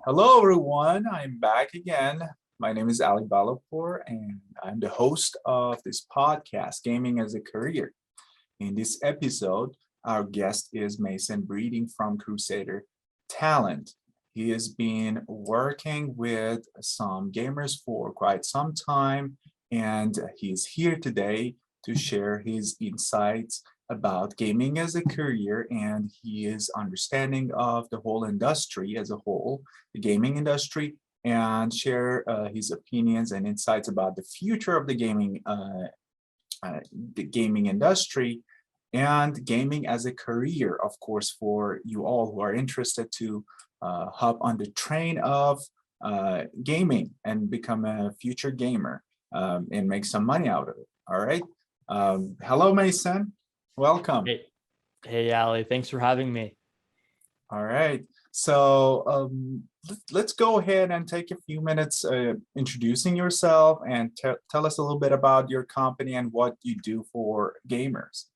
Hello, everyone. I'm back again. My name is Ali Balapur, and I'm the host of this podcast, Gaming as a Career. In this episode, our guest is Mason Breeding from Crusader Talent. He has been working with some gamers for quite some time, and he's here today to share his insights about gaming as a career and his understanding of the whole industry as a whole, the gaming industry, and share his opinions and insights about the future of uh, the gaming industry and gaming as a career, of course, for you all who are interested to hop on the train of gaming and become a future gamer and make some money out of it. All right. Hello, Mason. Welcome. Hey, Ali, thanks for having me. All right. So let's go ahead and take a few minutes introducing yourself and tell us a little bit about your company and what you do for gamers.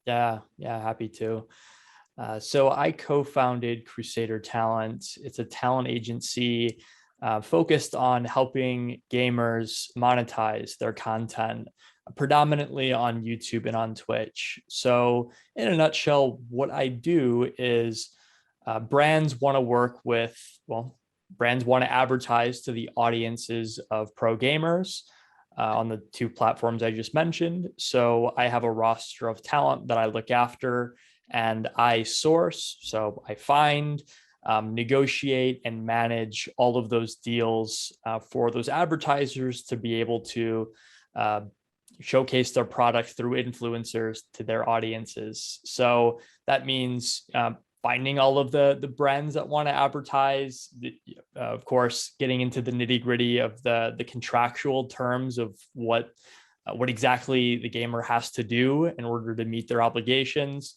Yeah, happy to. So I co-founded Crusader Talent. It's a talent agency focused on helping gamers monetize their content, predominantly on YouTube and on Twitch. So in a nutshell, what I do is brands want to work with, brands want to advertise to the audiences of pro gamers on the two platforms I just mentioned. So I have a roster of talent that I look after and I source. So I find, negotiate, and manage all of those deals for those advertisers to be able to showcase their product through influencers to their audiences. So that means finding all of the brands that want to advertise, of course, getting into the nitty gritty of the contractual terms of what exactly the gamer has to do in order to meet their obligations,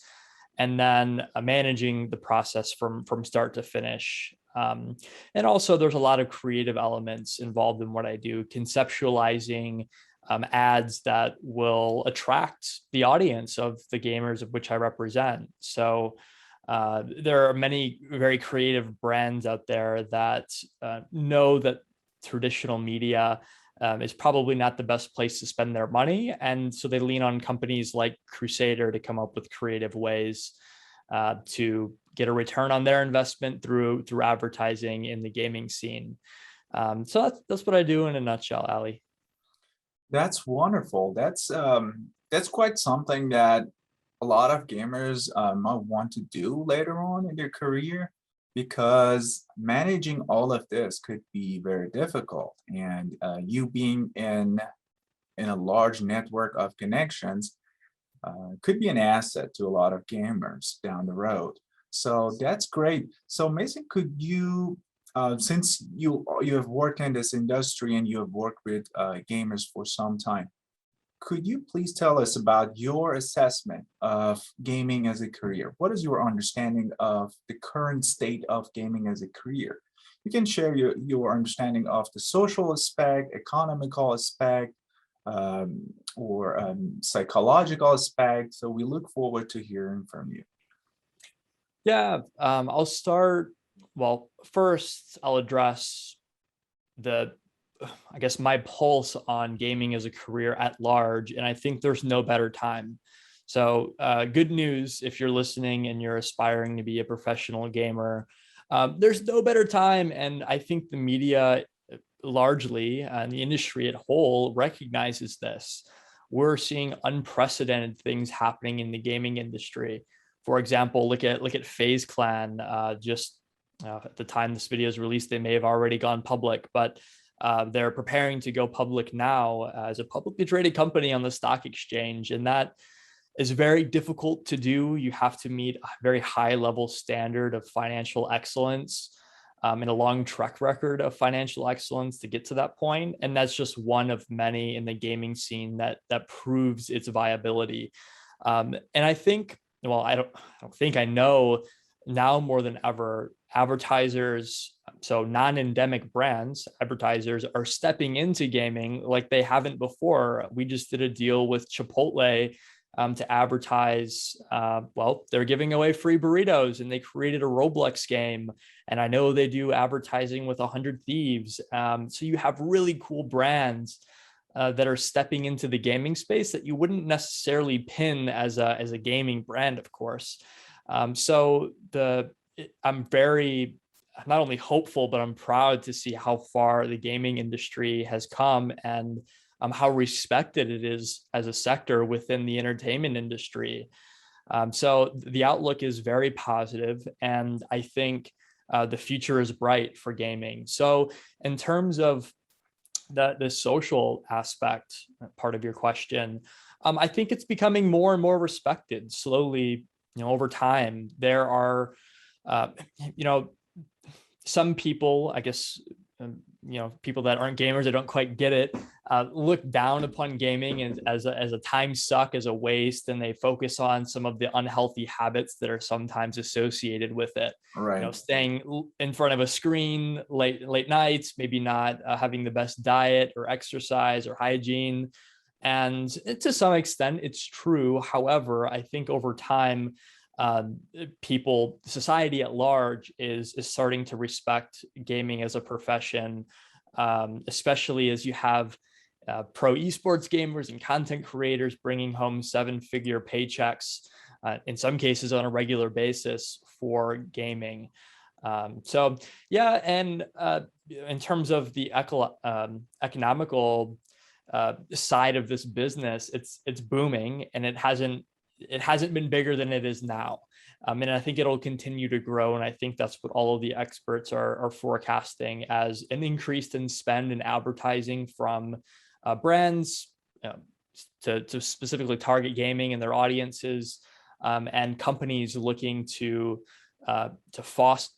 and then managing the process from start to finish. And also there's a lot of creative elements involved in what I do, conceptualizing ads that will attract the audience of the gamers of which I represent. So there are many very creative brands out there that know that traditional media is probably not the best place to spend their money. And so they lean on companies like Crusader to come up with creative ways to get a return on their investment through advertising in the gaming scene. So that's what I do in a nutshell, Ali. That's wonderful. That's quite something that a lot of gamers might want to do later on in their career because managing all of this could be very difficult. And you being in a large network of connections could be an asset to a lot of gamers down the road. So that's great. So Mason, could you, since you have worked in this industry and you have worked with gamers for some time, could you please tell us about your assessment of gaming as a career? What is your understanding of the current state of gaming as a career? You can share your understanding of the social aspect, economical aspect, or psychological aspect. So we look forward to hearing from you. Yeah, I'll start. Well, first, I'll address I guess my pulse on gaming as a career at large. And I think there's no better time. So good news if you're listening and you're aspiring to be a professional gamer. There's no better time. And I think the media largely and the industry at whole recognizes this. We're seeing unprecedented things happening in the gaming industry. For example, look at FaZe Clan. Just at the time this video is released, they may have already gone public, but they're preparing to go public now as a publicly traded company on the stock exchange. And that is very difficult to do. You have to meet a very high level standard of financial excellence and a long track record of financial excellence to get to that point. And that's just one of many in the gaming scene that proves its viability. And I think, well, I don't think I know now more than ever, advertisers, so non-endemic brands, advertisers are stepping into gaming like they haven't before. We just did a deal with Chipotle to advertise. Well, they're giving away free burritos, and they created a Roblox game. And I know they do advertising with 100 Thieves. So you have really cool brands that are stepping into the gaming space that you wouldn't necessarily pin as a gaming brand, of course. So I'm very not only hopeful, but I'm proud to see how far the gaming industry has come, and how respected it is as a sector within the entertainment industry. So the outlook is very positive, and I think the future is bright for gaming. So in terms of the social aspect part of your question, I think it's becoming more and more respected slowly, over time. There are, uh, you know, some people, I guess, people that aren't gamers that don't quite get it, look down upon gaming as a time suck, as a waste, and they focus on some of the unhealthy habits that are sometimes associated with it. Right. Staying in front of a screen late nights, maybe not having the best diet or exercise or hygiene. And to some extent, it's true. However, I think over time, society at large is starting to respect gaming as a profession, especially as you have pro esports gamers and content creators bringing home 7-figure paychecks, in some cases on a regular basis for gaming. So yeah, and in terms of the economical side of this business, it's booming, and it hasn't been bigger than it is now. And I think it'll continue to grow. And I think that's what all of the experts are forecasting as an increase in spend in advertising from brands, to specifically target gaming and their audiences, and companies looking to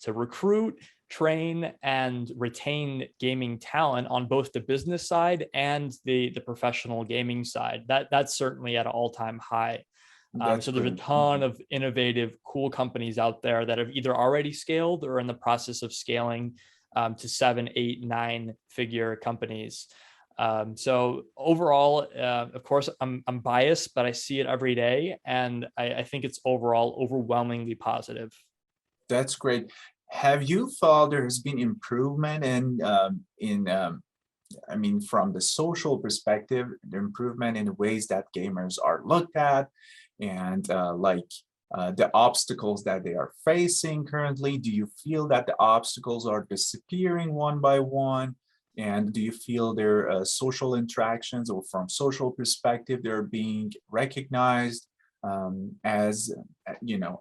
recruit, train, and retain gaming talent on both the business side and the professional gaming side. That's certainly at an all-time high. That's So there's a great. ton of innovative, cool companies out there that have either already scaled or in the process of scaling to 7, 8, 9-figure companies. So overall, of course, I'm biased, but I see it every day, and I think it's overall overwhelmingly positive. That's great. Have you felt there has been improvement I mean, from the social perspective, the improvement in the ways that gamers are looked at, and the obstacles that they are facing currently? Do you feel that the obstacles are disappearing one by one? And do you feel their social interactions, or from social perspective, they're being recognized as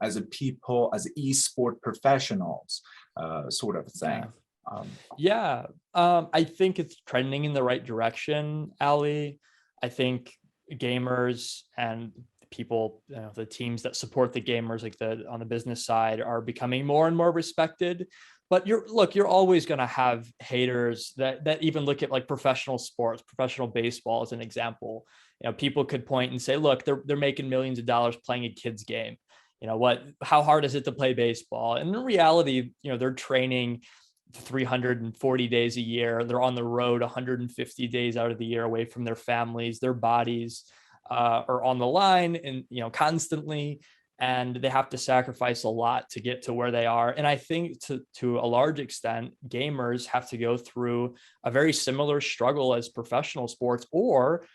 as a people, as esport professionals, sort of thing? Yeah. Um, Yeah, I think it's trending in the right direction, Ali. I think gamers and people, the teams that support the gamers, like on the business side, are becoming more and more respected. But you're always going to have haters that even look at like professional sports, professional baseball as an example. People could point and say, look, they're making millions of dollars playing a kid's game. How hard is it to play baseball? And in reality, they're training 340 days a year. They're on the road 150 days out of the year away from their families. Their bodies are on the line, and constantly, and they have to sacrifice a lot to get to where they are. And I think to a large extent, gamers have to go through a very similar struggle as professional sports, or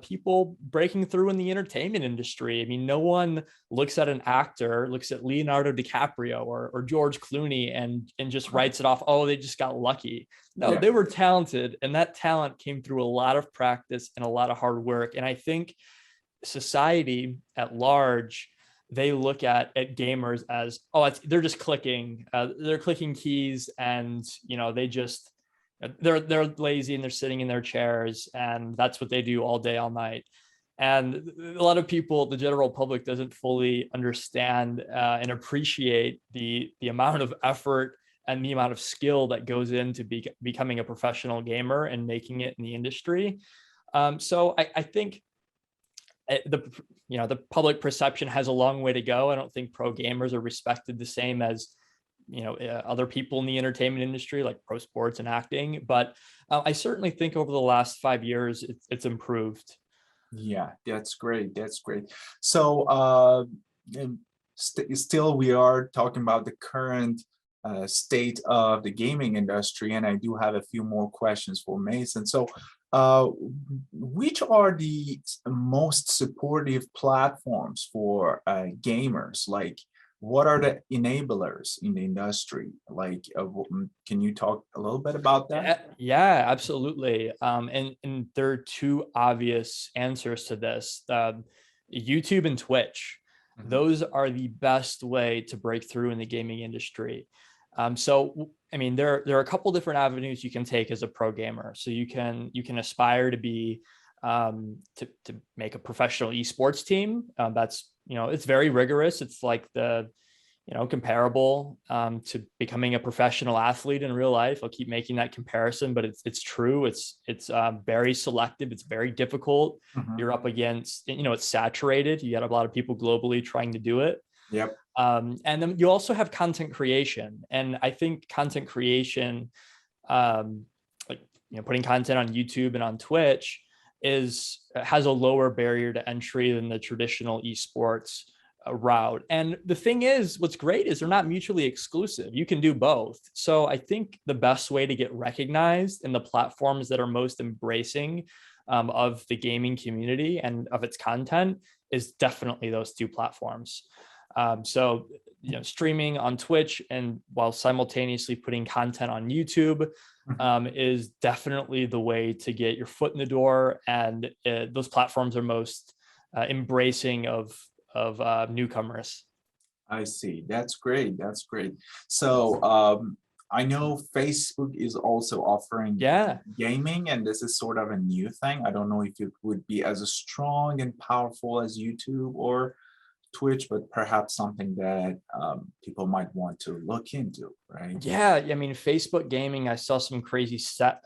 people breaking through in the entertainment industry. I mean, no one looks at an actor, looks at Leonardo DiCaprio or George Clooney and just writes it off. Oh, they just got lucky. No, yeah, they were talented, and that talent came through a lot of practice and a lot of hard work. And I think society at large, they look at gamers as, oh, they're just clicking, they're clicking keys, and they're lazy and they're sitting in their chairs, and that's what they do all day, all night. And a lot of people, the general public, doesn't fully understand and appreciate the amount of effort and the amount of skill that goes into becoming a professional gamer and making it in the industry. So I think the public perception has a long way to go. I don't think pro gamers are respected the same as other people in the entertainment industry, like pro sports and acting. But I certainly think over the last 5 years, it's improved. Yeah, that's great. That's great. So, and still, we are talking about the current state of the gaming industry, and I do have a few more questions for Mason. So, which are the most supportive platforms for gamers? Like, what are the enablers in the industry? Like, can you talk a little bit about that? Yeah, absolutely. And there are two obvious answers to this. YouTube and Twitch. Mhm. Those are the best way to break through in the gaming industry. I mean, there are a couple different avenues you can take as a pro gamer. So you can aspire to be to make a professional esports team. That's it's very rigorous. It's like the comparable to becoming a professional athlete in real life. I'll keep making that comparison, but it's true. It's very selective. It's very difficult. Mhm. You're up against, it's saturated. You got a lot of people globally trying to do it. Yep. And then you also have content creation, and I think content creation, like putting content on YouTube and on Twitch, has a lower barrier to entry than the traditional esports route. And the thing is, what's great is they're not mutually exclusive. You can do both. So I think the best way to get recognized in the platforms that are most embracing of the gaming community and of its content is definitely those two platforms. So, streaming on Twitch and while simultaneously putting content on YouTube Mhm. is definitely the way to get your foot in the door. And those platforms are most embracing of newcomers. I see. That's great. That's great. So, I know Facebook is also offering Yeah. gaming, and this is sort of a new thing. I don't know if it would be as strong and powerful as YouTube or Twitch, but perhaps something that people might want to look into, right? Yeah, I mean, Facebook gaming. I saw some crazy stat,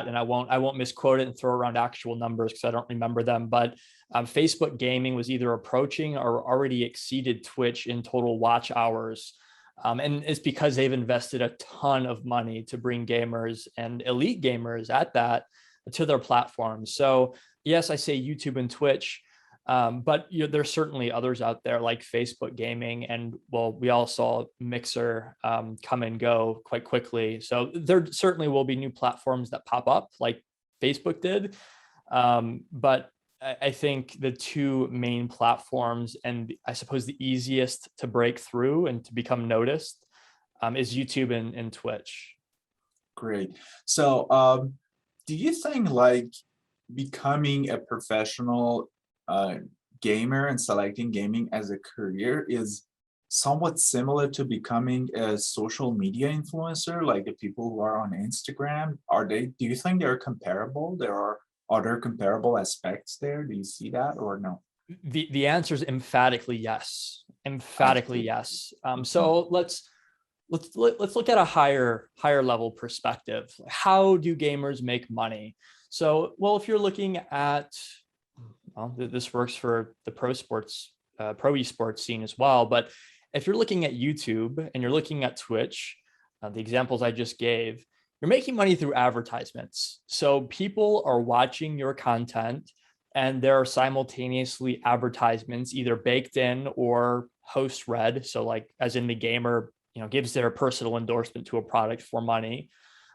and I won't misquote it and throw around actual numbers because I don't remember them. But Facebook gaming was either approaching or already exceeded Twitch in total watch hours, and it's because they've invested a ton of money to bring gamers and elite gamers at that to their platforms. So yes, I say YouTube and Twitch. But there's certainly others out there like Facebook gaming, and well, we all saw Mixer come and go quite quickly. So there certainly will be new platforms that pop up like Facebook did. But I think the two main platforms, and I suppose the easiest to break through and to become noticed, is YouTube and Twitch. Great. So, do you think like becoming a professional uh, gamer and selecting gaming as a career is somewhat similar to becoming a social media influencer, like the people who are on Instagram? Do you think they're comparable? There are other comparable aspects there. Do you see that or no? The answer is emphatically yes. I Emphatically see. yes. Mhm. So let's look at a higher level perspective. How do gamers make money? So, well, if you're looking at, well, this works for the pro esports scene as well. But if you're looking at YouTube and you're looking at Twitch, the examples I just gave, you're making money through advertisements. So people are watching your content, and there are simultaneously advertisements either baked in or host read. So, like, as in the gamer, gives their personal endorsement to a product for money.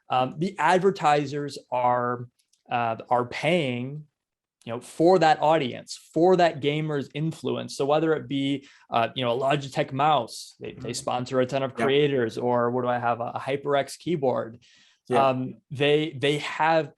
The advertisers are paying for that audience, for that gamer's influence. So whether it be a Logitech mouse, they Mhm. sponsor a ton of Yeah. creators, or what do I have, a HyperX keyboard. Yeah. They have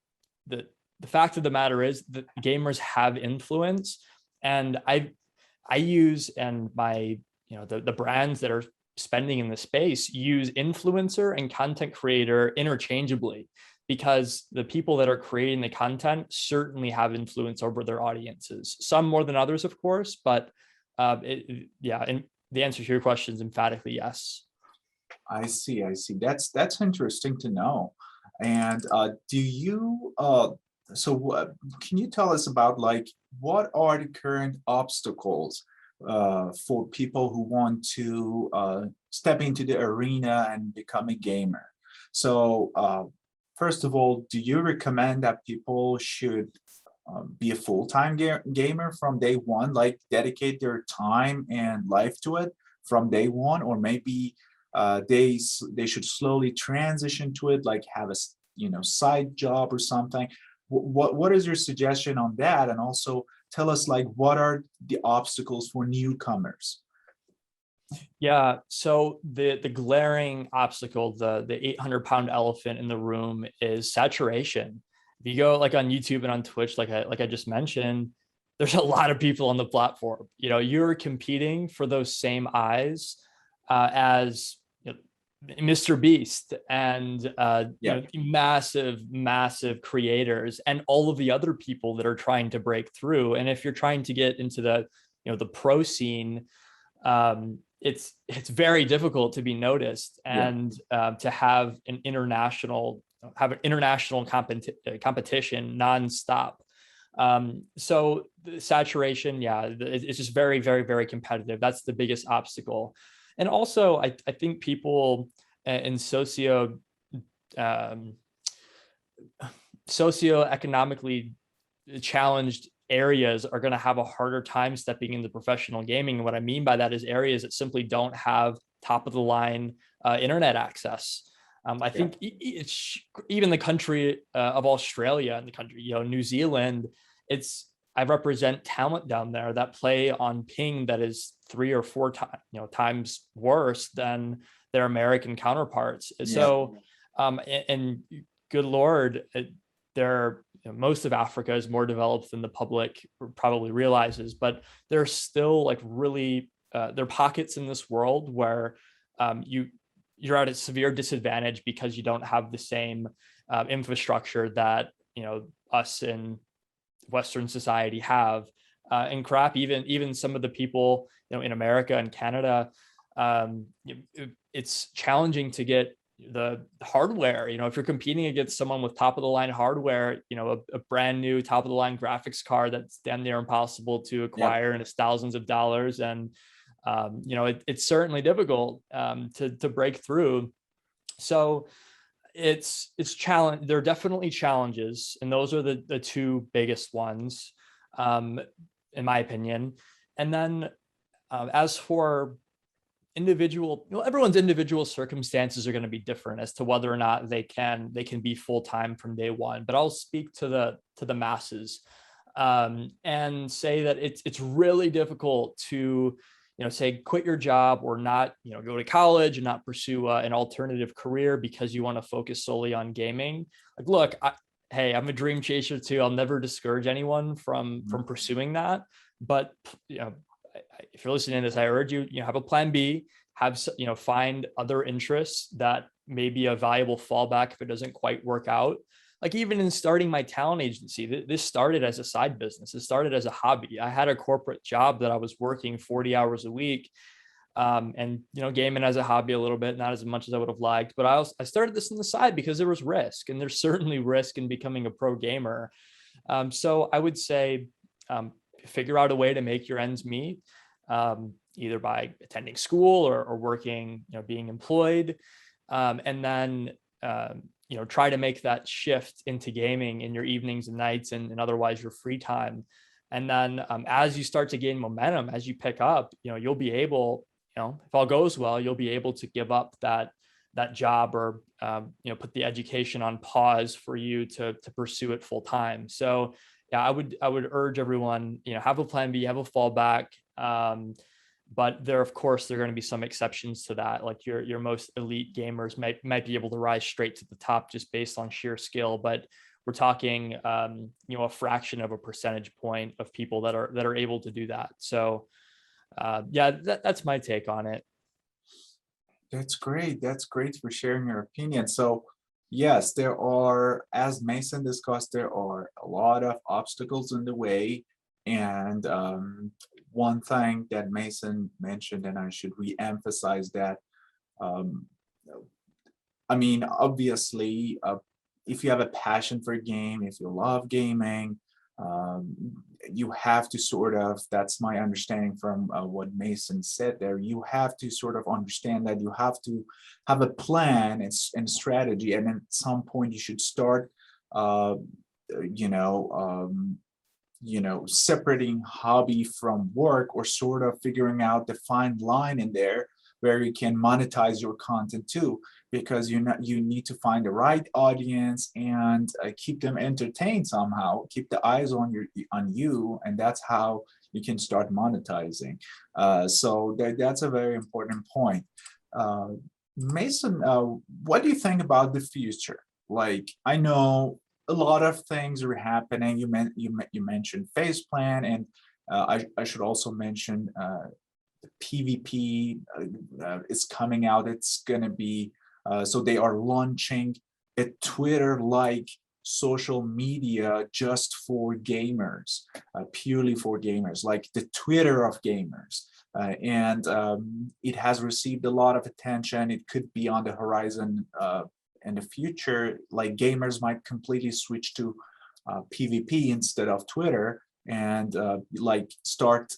the fact of the matter is that gamers have influence. And I use, and my the brands that are spending in the space use influencer and content creator interchangeably, because the people that are creating the content certainly have influence over their audiences, some more than others, of course. But yeah, and the answer to your question is emphatically yes. I see. I see. That's interesting to know. And do you can you tell us about like what are the current obstacles for people who want to step into the arena and become a gamer? So first of all, do you recommend that people should be a full-time gamer from day one, like dedicate their time and life to it from day one, or maybe they should slowly transition to it, like have a side job or something. What is your suggestion on that? And also tell us like what are the obstacles for newcomers? Yeah, so the glaring obstacle, the 800-pound elephant in the room is saturation. If you go like on YouTube and on Twitch, like I just mentioned, there's a lot of people on the platform. You're competing for those same eyes as Mr. Beast and Yeah, massive creators and all of the other people that are trying to break through. And if you're trying to get into the pro scene, it's very difficult to be noticed yeah, and to have an international competition nonstop. So the saturation, yeah, it's just very, very, very competitive. That's the biggest obstacle. And also, I think people in um, socioeconomically challenged areas are going to have a harder time stepping into professional gaming. And what I mean by that is areas that simply don't have top of the line internet access. I yeah, think it's even the country of Australia and the country, New Zealand. I represent talent down there that play on ping that is 3 or 4 times worse than their American counterparts. yeah, So, and good Lord, most of Africa is more developed than the public probably realizes, but there's still like really there are pockets in this world where you're at a severe disadvantage because you don't have the same infrastructure that us in Western society have. And crap, even some of the people in America and Canada, it's challenging to get the hardware. If you're competing against someone with top of the line hardware, a brand new top of the line graphics card that's damn near impossible to yeah. acquire and it's thousands of dollars. And it's certainly difficult to break through. So it's challenge. There are definitely challenges, and those are the two biggest ones, in my opinion. And then as for everyone's individual circumstances are going to be different as to whether or not they can be full-time from day one. But I'll speak to the masses and say that it's really difficult to say quit your job or not go to college and not pursue an alternative career because you want to focus solely on gaming. Like, look, hey, I'm a dream chaser too. I'll never discourage anyone from pursuing that. But if you're listening to this, I urge you, have a plan B, find other interests that may be a valuable fallback if it doesn't quite work out. Like even in starting my talent agency, this started as a side business. It started as a hobby. I had a corporate job that I was working 40 hours a week, and gaming as a hobby a little bit, not as much as I would have liked. But I started this on the side because there was risk, and there's certainly risk in becoming a pro gamer. So I would say figure out a way to make your ends meet, either by attending school or working, being employed, and then try to make that shift into gaming in your evenings and nights and otherwise your free time. And then as you start to gain momentum, as you pick up, you'll be able, if all goes well, you'll be able to give up that job or put the education on pause for you to pursue it full time. So yeah, I would urge everyone, have a plan B, have a fallback. But there are going to be some exceptions to that. Like your most elite gamers might be able to rise straight to the top just based on sheer skill. But we're talking, a fraction of a percentage point of people that are able to do that. So yeah, that's my take on it. That's great. That's great for sharing your opinion. So yes, there are, as Mason discussed, there are a lot of obstacles in the way. And one thing that Mason mentioned, and I should re-emphasize that, um, I mean, obviously, if you have a passion for a game, if you love gaming, um, you have to sort of, that's my understanding from what Mason said there, you have to sort of understand that you have to have a plan and strategy, and at some point you should start, you know, separating hobby from work, or sort of figuring out the fine line in there where you can monetize your content too, because you need to find the right audience and keep them entertained somehow, keep the eyes on you, and that's how you can start monetizing. So that's a very important point. uh, Mason, what do you think about the future? Like, I know a lot of things are happening. You mentioned phase plan, and I should also mention PvP is coming out. It's gonna be so they are launching a Twitter-like social media just for gamers, purely for gamers, like the Twitter of gamers. And it has received a lot of attention. It could be on the horizon in the future. Like, gamers might completely switch to PvP instead of Twitter, and like start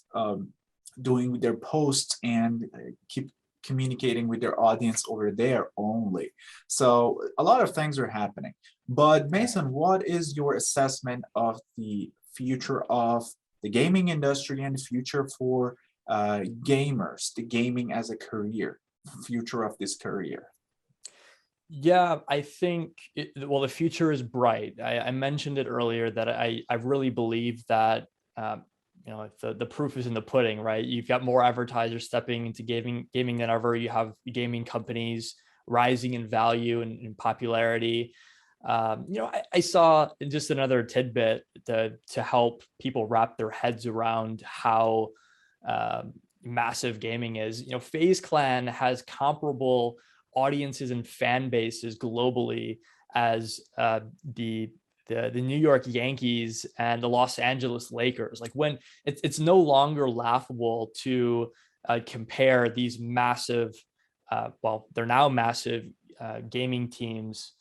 doing their posts and keep communicating with their audience over there only. So a lot of things are happening. But Mason, what is your assessment of the future of the gaming industry and the future for gamers, the gaming as a career, future of this career? Yeah, I think well, the future is bright. I mentioned it earlier that I really believe that the proof is in the pudding, right? You've got more advertisers stepping into gaming than ever. You have gaming companies rising in value and in popularity. I saw just another tidbit to help people wrap their heads around how massive gaming is. FaZe Clan has comparable audiences and fan bases globally as the New York Yankees and the Los Angeles Lakers. Like, when it's no longer laughable to compare these massive, well, they're now massive gaming teams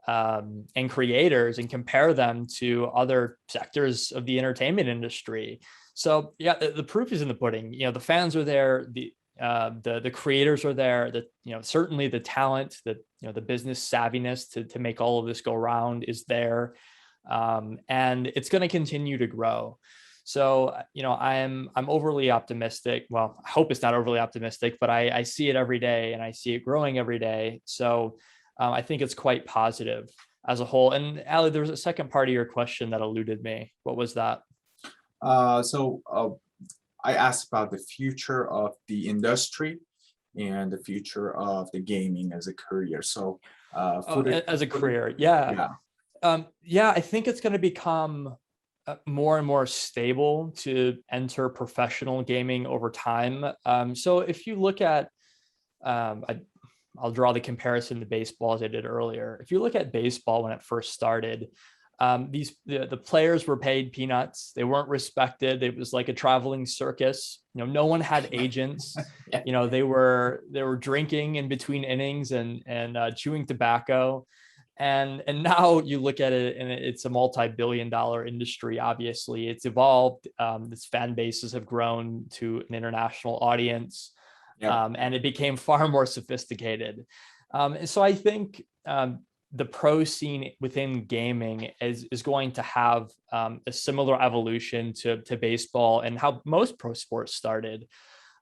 and creators, and compare them to other sectors of the entertainment industry. So yeah, the proof is in the pudding. The fans are there, the creators are there, certainly the talent, the business savviness to make all of this go round is there. And it's going to continue to grow. So, I'm overly optimistic. Well, I hope it's not overly optimistic, but I see it every day, and I see it growing every day. So I think it's quite positive as a whole. And Ali, there was a second part of your question that eluded me. What was that? So I asked about the future of the industry and the future of the gaming as a career. So as a career, yeah. yeah. I think it's going to become more and more stable to enter professional gaming over time. So if you look at, I'll draw the comparison to baseball as I did earlier. If you look at baseball when it first started, the players were paid peanuts. They weren't respected. It was like a traveling circus. No one had agents. They were drinking in between innings and chewing tobacco. And now you look at it, and it's a multi-billion-dollar industry. Obviously, it's evolved. Its fan bases have grown to an international audience. Yeah. And it became far more sophisticated. So I think the pro scene within gaming is going to have a similar evolution to baseball and how most pro sports started.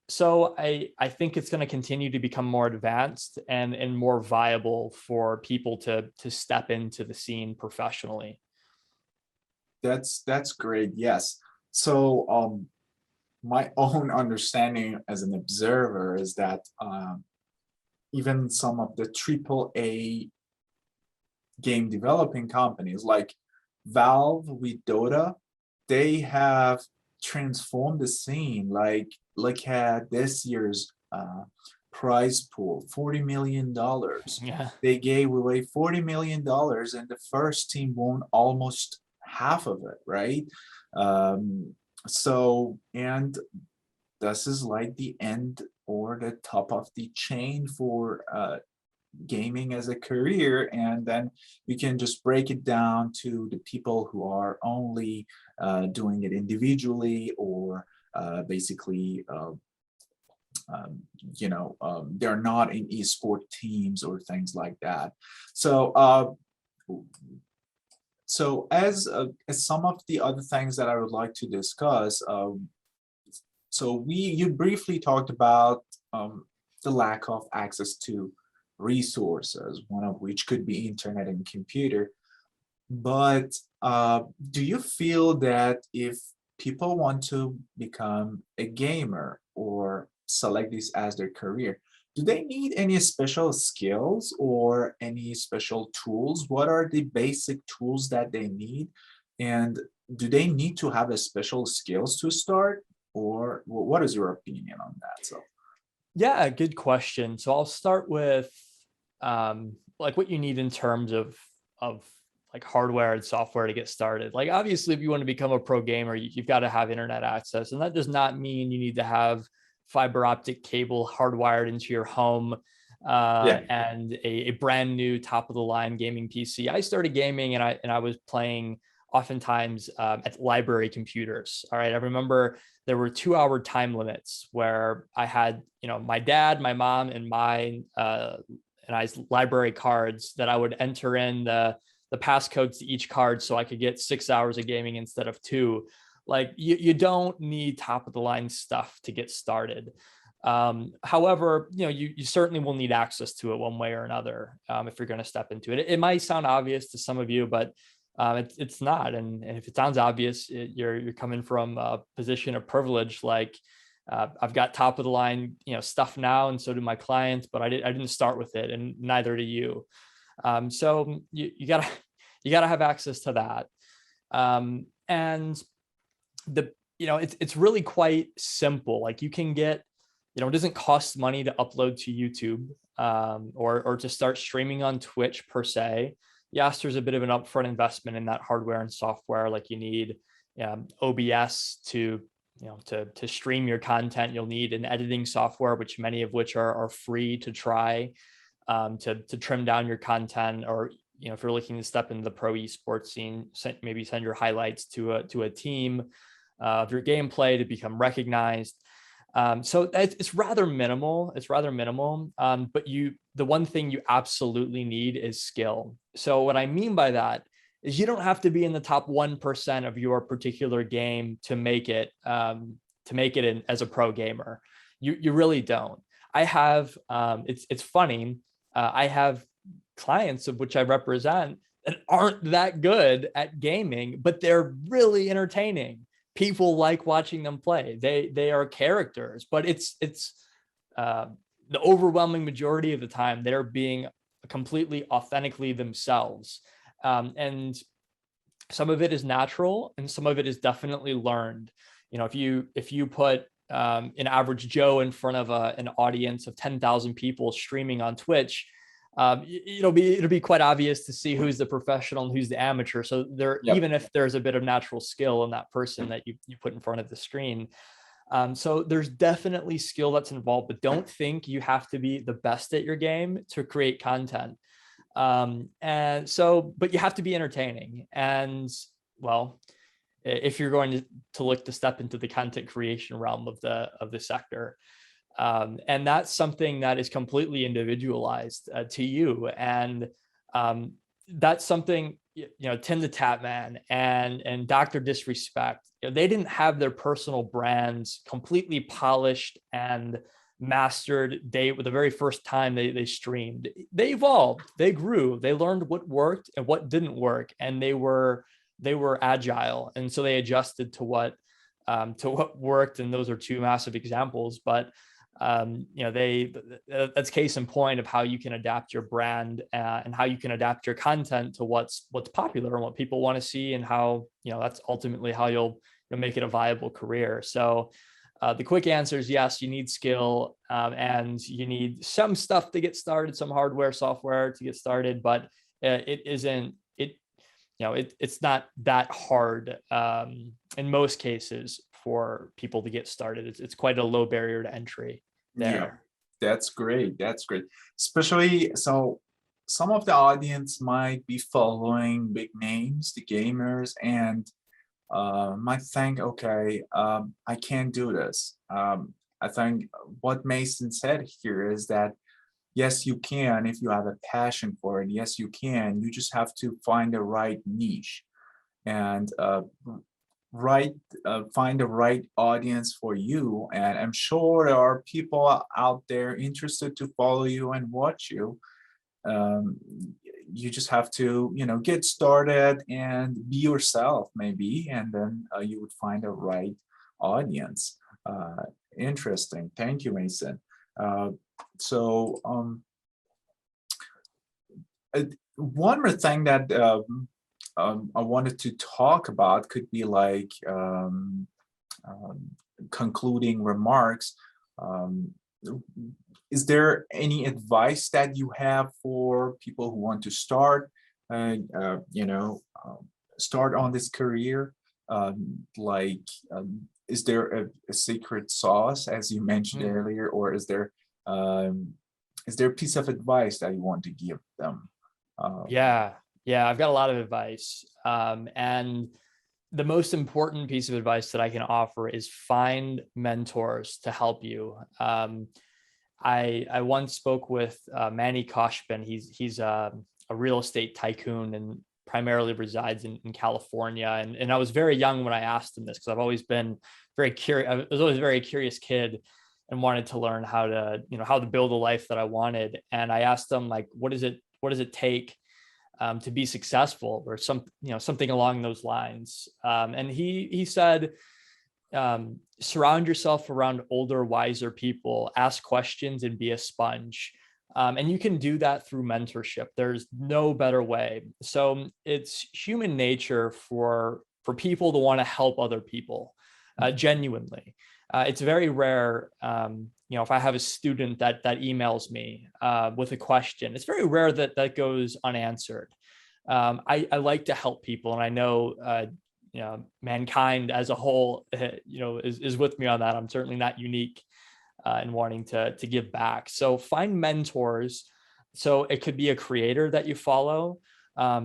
So I think it's going to continue to become more advanced and more viable for people to step into the scene professionally. That's great. Yes. So my own understanding as an observer is that even some of the AAA game developing companies like Valve with Dota, they have transformed the scene. Like, look at this year's prize pool, $40 million. Yeah. They gave away $40 million, and the first team won almost half of it, right? So, and this is like the end or the top of the chain for gaming as a career. And then you can just break it down to the people who are only doing it individually, or basically they're not in esport teams or things like that. So So as some of the other things that I would like to discuss, so you briefly talked about the lack of access to resources, one of which could be internet and computer. But do you feel that if people want to become a gamer or select this as their career, do they need any special skills or any special tools? What are the basic tools that they need? And do they need to have a special skills to start? Or what is your opinion on that? So, Yeah, good question. So I'll start with like what you need in terms of like hardware and software to get started. Like obviously, if you want to become a pro gamer, you've got to have internet access, and that does not mean you need to have fiber optic cable hardwired into your home yeah, and a brand new top of the line gaming PC. I started gaming and I was playing oftentimes at library computers. All right, I remember there were 2 hour time limits where I had, my dad, my mom, and I's library cards that I would enter in the passcodes to each card so I could get 6 hours of gaming instead of 2. Like you don't need top of the line stuff to get started. However, you certainly will need access to it one way or another if you're going to step into it. It might sound obvious to some of you, but it's not. And if it sounds obvious, you're coming from a position of privilege. Like I've got top of the line, stuff now, and so do my clients. But I didn't start with it, and neither do you. So you gotta have access to that. And it's really quite simple. Like you can get, it doesn't cost money to upload to YouTube or to start streaming on Twitch per se. Yes, there's a bit of an upfront investment in that hardware and software. Like you need OBS to stream your content. You'll need an editing software, which many of which are free to try to trim down your content. Or if you're looking to step into the pro esports scene, maybe send your highlights to a team of your gameplay to become recognized. So it's rather minimal. But the one thing you absolutely need is skill. So what I mean by that is you don't have to be in the top 1% of your particular game to make it as a pro gamer. You really don't. I have it's funny. I have clients of which I represent that aren't that good at gaming, but they're really entertaining. People like watching them play. They are characters, but it's the overwhelming majority of the time they're being completely authentically themselves. And some of it is natural and some of it is definitely learned. If you put an average Joe in front of an audience of 10,000 people streaming on Twitch, it'll be quite obvious to see who's the professional and who's the amateur. So yep, even if there's a bit of natural skill in that person that you put in front of the screen. So there's definitely skill that's involved, but don't think you have to be the best at your game to create content. But you have to be entertaining. And well, if you're going to look to step into the content creation realm of the sector. And that's something that is completely individualized to you. And that's something, Tim the Tatman and Dr. Disrespect, they didn't have their personal brands completely polished and mastered the very first time they streamed. They evolved, they grew, they learned what worked and what didn't work, and they were agile, and so they adjusted to what worked. And those are two massive examples. But that's case in point of how you can adapt your brand and how you can adapt your content to what's popular and what people want to see, and how that's ultimately how you'll make it a viable career. So the quick answer is yes, you need skill, and you need some stuff to get started, some hardware, software to get started, but it's not that hard in most cases for people to get started. It's quite a low barrier to entry yeah, there. that's great. That's great. Especially so some of the audience might be following big names, the gamers, and might think, okay, I can't do this. I think what Mason said here is that yes, you can if you have a passion for it. Yes, you can. You just have to find the right niche and right find the right audience for you. And I'm sure there are people out there interested to follow you and watch you. um, you just have to, get started and be yourself, maybe, and then you would find a right audience. uh, Interesting. Thank you, Mason. uh, so one more thing that I wanted to talk about could be like um, concluding remarks. Um, is there any advice that you have for people who want to start, uh, uh, you know, um, start on this career? Like, is there a secret sauce, as you mentioned Hmm. earlier, or um, is there a piece of advice that you want to give them? Yeah, yeah, I've got a lot of advice. And the most important piece of advice that I can offer is find mentors to help you. I once spoke with Manny Koshbin. He's a real estate tycoon and primarily resides in California. And I was very young when I asked him this, because I've always been very curious. I was always a very curious kid and wanted to learn how to build a life that I wanted. And I asked him, like, what does it take to be successful, or something along those lines. And he said, surround yourself around older, wiser people, ask questions, and be a sponge. And you can do that through mentorship. There's no better way. So it's human nature for people to want to help other people, genuinely. It's very rare. If I have a student that emails me with a question, it's very rare that goes unanswered. I like to help people, and I know mankind as a whole, is with me on that. I'm certainly not unique in wanting to give back. So find mentors. So it could be a creator that you follow.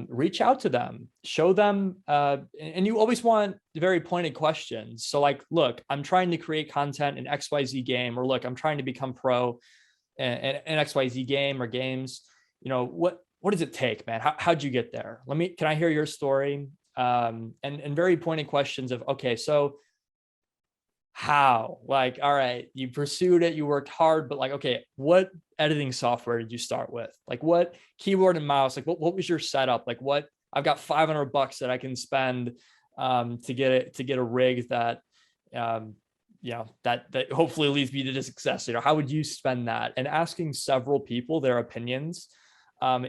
Reach out to them, show them, and you always want very pointed questions. So, like, look, I'm trying to create content in XYZ game, or look, I'm trying to become pro in XYZ game or games. What does it take, man? How'd you get there? Can I hear your story? And very pointed questions of, okay, so how? Like, all right, you pursued it, you worked hard, but like, okay, what editing software did you start with? Like, what keyboard and mouse? Like, what was your setup? Like, what? I've got $500 that I can spend to get a rig that that hopefully leads me to success. How would you spend that? And asking several people their opinions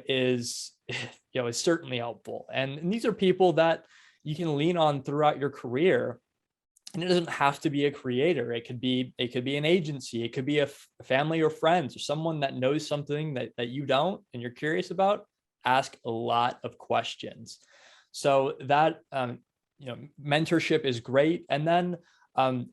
is is certainly helpful. And these are people that you can lean on throughout your career. And it doesn't have to be a creator. It could be an agency. It could be a family or friends, or someone that knows something that you don't and you're curious about. Ask a lot of questions. So that mentorship is great. And then I'm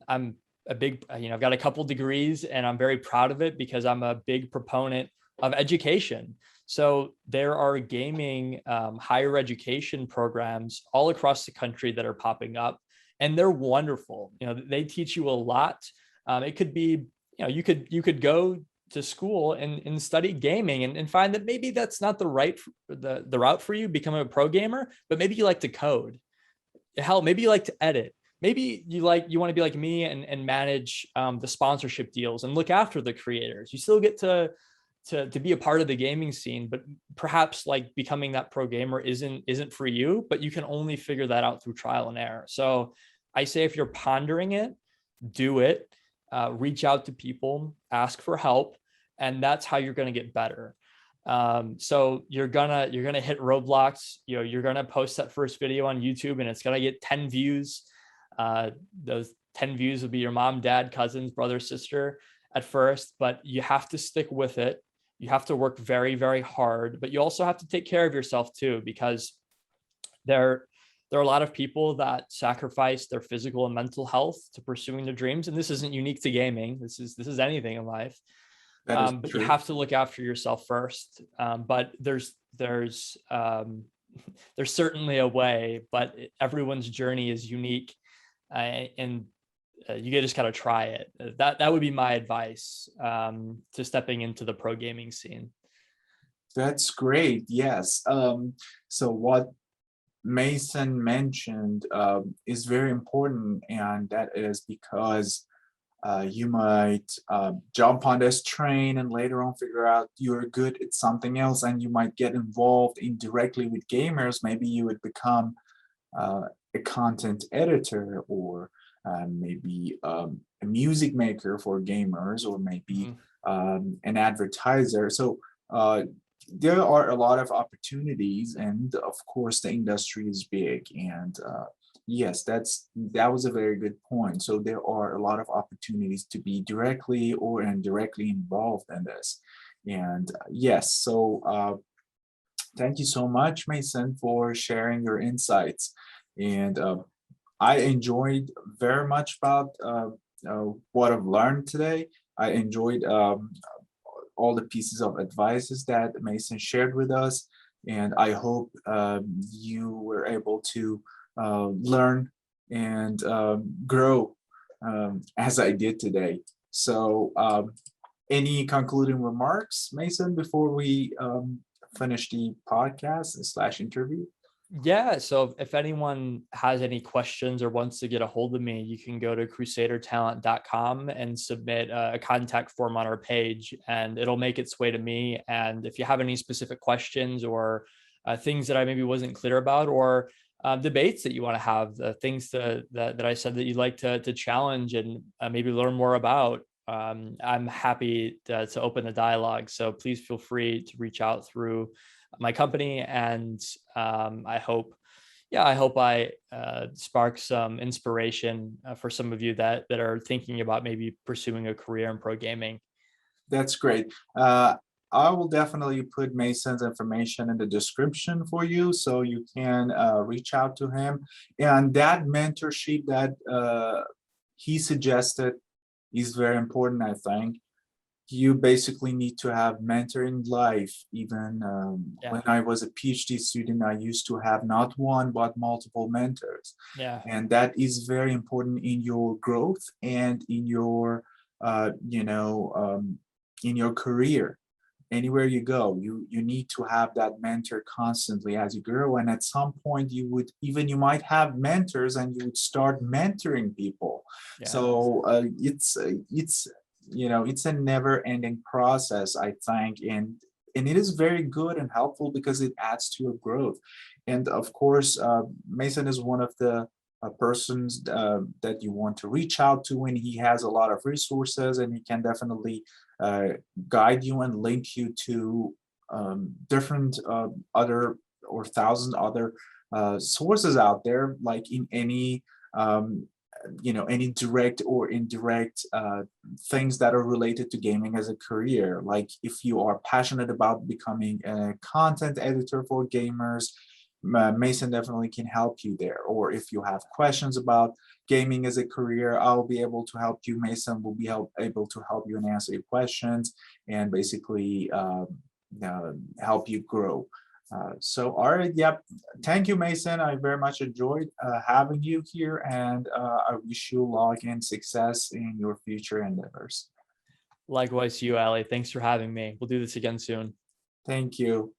a big, I've got a couple degrees, and I'm very proud of it because I'm a big proponent of education. So there are gaming higher education programs all across the country that are popping up, and they're wonderful. They teach you a lot. It could be, you could go to school and study gaming and find that maybe that's not the route for you, becoming a pro gamer, but maybe you like to code. Hell, maybe you like to edit. Maybe you want to be like me and manage the sponsorship deals and look after the creators. You still get to be a part of the gaming scene, but perhaps like becoming that pro gamer isn't for you, but you can only figure that out through trial and error. So I say, if you're pondering it, do it, reach out to people, ask for help, and that's how you're going to get better. So you're gonna hit roadblocks. You're gonna post that first video on YouTube and it's gonna get 10 views. Those 10 views will be your mom, dad, cousins, brother, sister at first, but you have to stick with it. You have to work very, very hard, but you also have to take care of yourself too, because there are a lot of people that sacrifice their physical and mental health to pursuing their dreams. And this isn't unique to gaming. This is anything in life. That is But true. you have to look after yourself first. But there's certainly a way, but everyone's journey is unique. And you just got to try it. That would be my advice to stepping into the pro gaming scene. That's great. Yes. So what Mason mentioned is very important, and that is because you might jump on this train and later on figure out you're good at something else, and you might get involved indirectly with gamers. Maybe you would become uh, a content editor, or maybe a music maker for gamers, or maybe Mhm. an advertiser. So there are a lot of opportunities, and of course the industry is big, and yes, that was a very good point. So there are a lot of opportunities to be directly or indirectly involved in this. And yes, so thank you so much, Mason, for sharing your insights. And I enjoyed very much about what I've learned today. I enjoyed all the pieces of advices that Mason shared with us, and I hope you were able to learn and grow as I did today. So, any concluding remarks, Mason, before we finish the podcast slash interview? Yeah. So if anyone has any questions or wants to get a hold of me, you can go to crusadertalent.com and submit a contact form on our page, and it'll make its way to me. And if you have any specific questions or things that I maybe wasn't clear about, or debates that you want to have, things that I said that you'd like to challenge and maybe learn more about, I'm happy to open the dialogue. So please feel free to reach out through my company, and I hope I spark some inspiration for some of you that are thinking about maybe pursuing a career in pro gaming. That's great. I will definitely put Mason's information in the description for you so you can reach out to him. And that mentorship that he suggested is very important, I think. You basically need to have mentoring life. Even Yeah, when I was a PhD student, I used to have not one but multiple mentors, yeah, and that is very important in your growth and in your, you know, in your career. Anywhere you go, you need to have that mentor constantly as you grow, and at some point you might have mentors and you would start mentoring people. yeah, So it's it's a never ending process, I think, and it is very good and helpful because it adds to your growth. And of course, Mason is one of the persons that you want to reach out to, and he has a lot of resources, and he can definitely uh, guide you and link you to different other or thousand other sources out there, like in any any direct or indirect things that are related to gaming as a career. Like if you are passionate about becoming a content editor for gamers, Mason definitely can help you there. Or if you have questions about gaming as a career, I'll be able to help you. Mason will be able to help you and answer your questions, and basically help you grow. So, all right, yep. Thank you, Mason. I very much enjoyed having you here, and I wish you luck and success in your future endeavors. likewise to you, Ali. Thanks for having me. We'll do this again soon. Thank you.